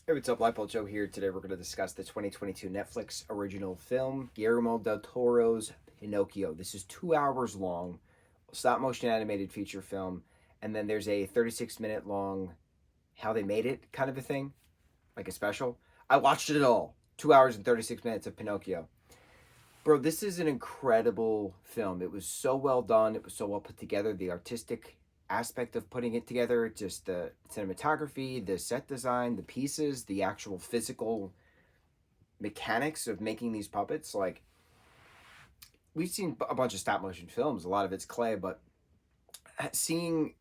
Hey, what's up? Lightboltjoe here. Today we're going to discuss the 2022 Netflix original film, Guillermo del Toro's Pinocchio. This is 2 hours long, stop motion animated feature film, and then there's a 36-minute long how they made it kind of a thing, like a special. I watched it all. 2 hours and 36 minutes of Pinocchio. Bro, this is an incredible film. It was so well done. It was so well put together. The artistic aspect of putting it together, just the cinematography, the set design, the pieces, the actual physical mechanics of making these puppets. Like, we've seen a bunch of stop motion films, a lot of it's clay, but seeing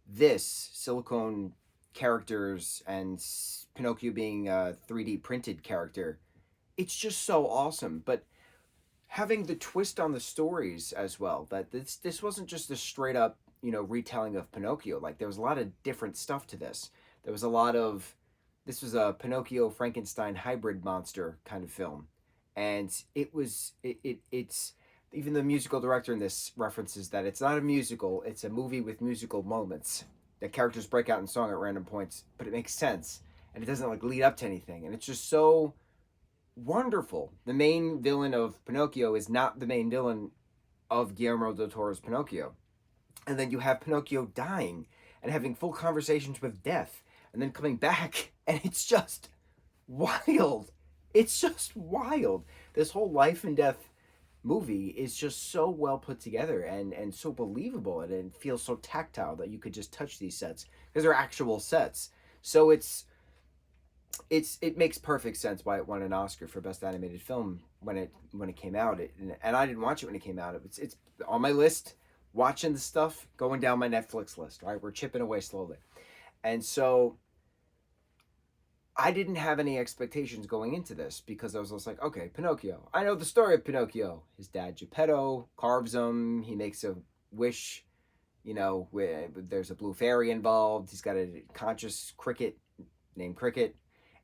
this silicone characters and Pinocchio being a 3D printed character, it's just so awesome. But having the twist on the stories as well, that this wasn't just a straight up retelling of Pinocchio. Like, there was a lot of different stuff to this. There was a lot of This was a Pinocchio Frankenstein hybrid monster kind of film, and it's even the musical director in this references that it's not a musical, it's a movie with musical moments. The characters break out in song at random points, but it makes sense and it doesn't like lead up to anything, and it's just so wonderful. The main villain of Pinocchio is not the main villain of Guillermo del Toro's Pinocchio. And then you have Pinocchio dying and having full conversations with death and then coming back, and it's just wild. It's just wild. This whole life and death movie is just so well put together and so believable, and it feels so tactile that you could just touch these sets because they're actual sets. So it makes perfect sense why it won an Oscar for Best Animated Film when it came out. And I didn't watch it when it came out. It's on my list, watching the stuff, going down my Netflix list. Right, we're chipping away slowly, and so I didn't have any expectations going into this because I was just like, okay, Pinocchio. I know the story of Pinocchio. His dad Geppetto carves him. He makes a wish. Where there's a blue fairy involved. He's got a conscious cricket named Cricket.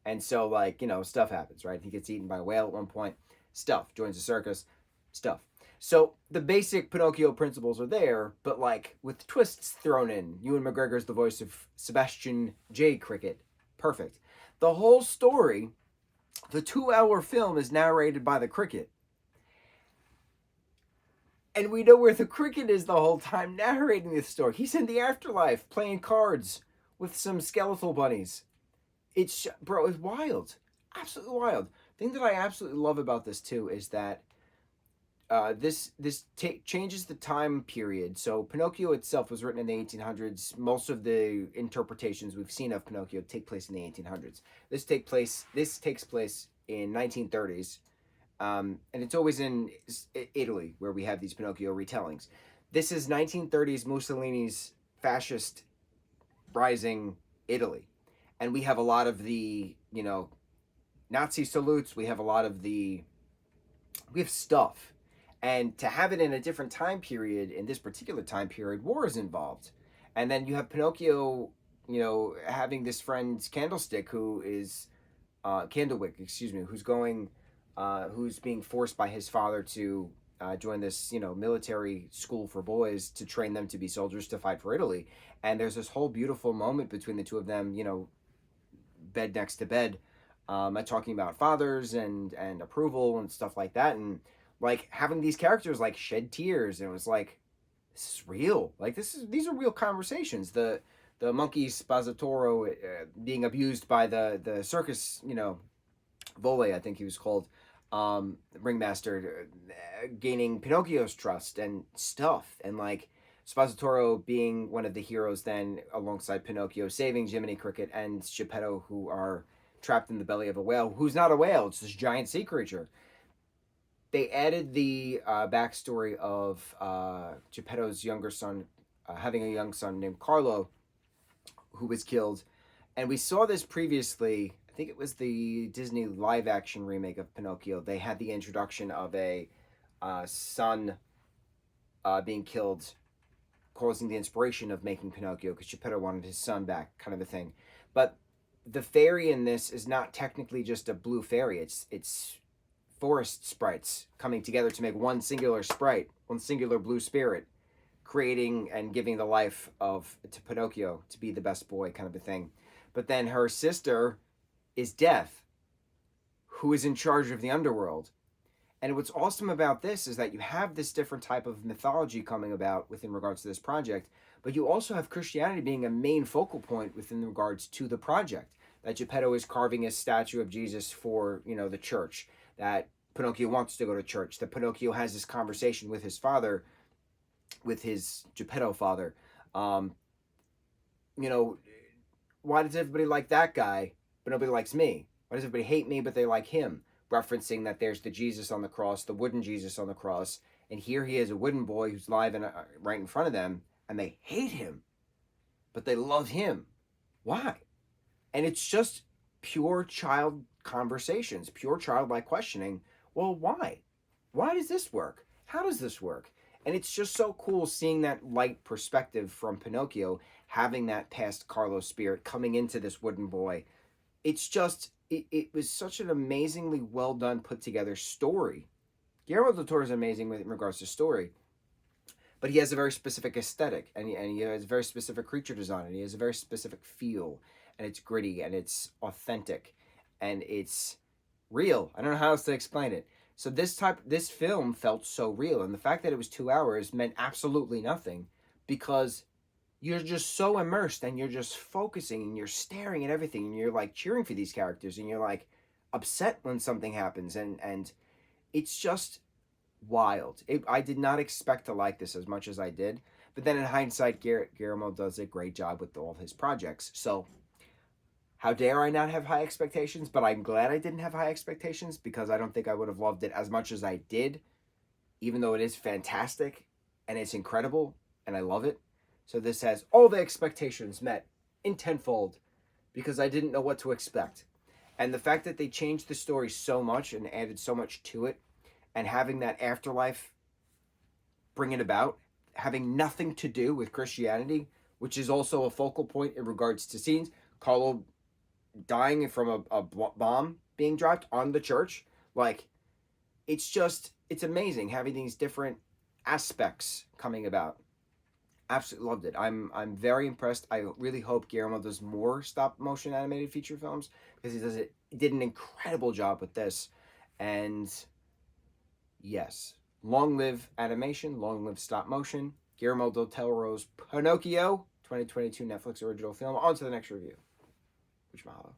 And so, like, stuff happens, right? He gets eaten by a whale at one point. Stuff. Joins a circus. Stuff. So the basic Pinocchio principles are there, but, like, with twists thrown in. Ewan McGregor's the voice of Sebastian J. Cricket. Perfect. The whole story, the 2 hour film, is narrated by the cricket. And we know where the cricket is the whole time narrating this story. He's in the afterlife playing cards with some skeletal bunnies. It's wild, absolutely wild. The thing that I absolutely love about this too is that this changes the time period. So Pinocchio itself was written in the 1800s. Most of the interpretations we've seen of Pinocchio take place in the 1800s. This takes place in 1930s, and it's always in Italy where we have these Pinocchio retellings. This is 1930s Mussolini's fascist rising Italy, and we have a lot of the Nazi salutes. We have a lot of we have stuff, and to have it in a different time period, in this particular time period, war is involved, and then you have Pinocchio, having this friend's candlestick who is Candlewick, excuse me, who's being forced by his father to join this military school for boys to train them to be soldiers to fight for Italy. And there's this whole beautiful moment between the two of them, bed next to bed, talking about fathers and approval and stuff like that, and like having these characters like shed tears, and it was like, this is real. Like, these are real conversations. The monkey Spazzatoro being abused by the circus, Vole, I think he was called, ringmaster, gaining Pinocchio's trust and stuff, and like Spazzatoro being one of the heroes then alongside Pinocchio, saving Jiminy Cricket and Geppetto, who are trapped in the belly of a whale, who's not a whale, it's this giant sea creature. They added the backstory of Geppetto's younger son, having a young son named Carlo, who was killed. And we saw this previously. I think it was the Disney live action remake of Pinocchio. They had the introduction of a son being killed, causing the inspiration of making Pinocchio because Geppetto wanted his son back, kind of a thing. But the fairy in this is not technically just a blue fairy. It's forest sprites coming together to make one singular sprite, one singular blue spirit, creating and giving the life to Pinocchio to be the best boy, kind of a thing. But then her sister is Death, who is in charge of the underworld. And what's awesome about this is that you have this different type of mythology coming about within regards to this project, but you also have Christianity being a main focal point within regards to the project. That Geppetto is carving a statue of Jesus for, the church. That Pinocchio wants to go to church. That Pinocchio has this conversation with his father, with his Geppetto father. You know, why does everybody like that guy, but nobody likes me? Why does everybody hate me, but they like him? Referencing that there's the Jesus on the cross, the wooden Jesus on the cross, and here he is, a wooden boy who's live and right in front of them, and they hate him, but they love him. Why? And it's just pure child conversations, pure childlike questioning. Well, why? Why does this work? How does this work? And it's just so cool seeing that light perspective from Pinocchio, having that past Carlos spirit coming into this wooden boy. It's just, it was such an amazingly well done, put together story. Guillermo del Toro is amazing with in regards to story, but he has a very specific aesthetic, and he has a very specific creature design, and he has a very specific feel, and it's gritty, and it's authentic, and it's real. I don't know how else to explain it. So this film felt so real, and the fact that it was 2 hours meant absolutely nothing, because you're just so immersed and you're just focusing and you're staring at everything and you're like cheering for these characters and you're like upset when something happens, and it's just wild. I did not expect to like this as much as I did, but then in hindsight, Guillermo does a great job with all his projects. So how dare I not have high expectations? But I'm glad I didn't have high expectations, because I don't think I would have loved it as much as I did, even though it is fantastic and it's incredible and I love it. So this has all the expectations met in tenfold, because I didn't know what to expect. And the fact that they changed the story so much and added so much to it, and having that afterlife bring it about, having nothing to do with Christianity, which is also a focal point in regards to scenes. Carlo dying from a bomb being dropped on the church. Like, it's amazing having these different aspects coming about. Absolutely loved it. I'm very impressed. I really hope Guillermo does more stop motion animated feature films, because he did an incredible job with this. And yes, long live animation, long live stop motion. Guillermo del Toro's Pinocchio, 2022 Netflix original film. On to the next review. Mucho mahalo.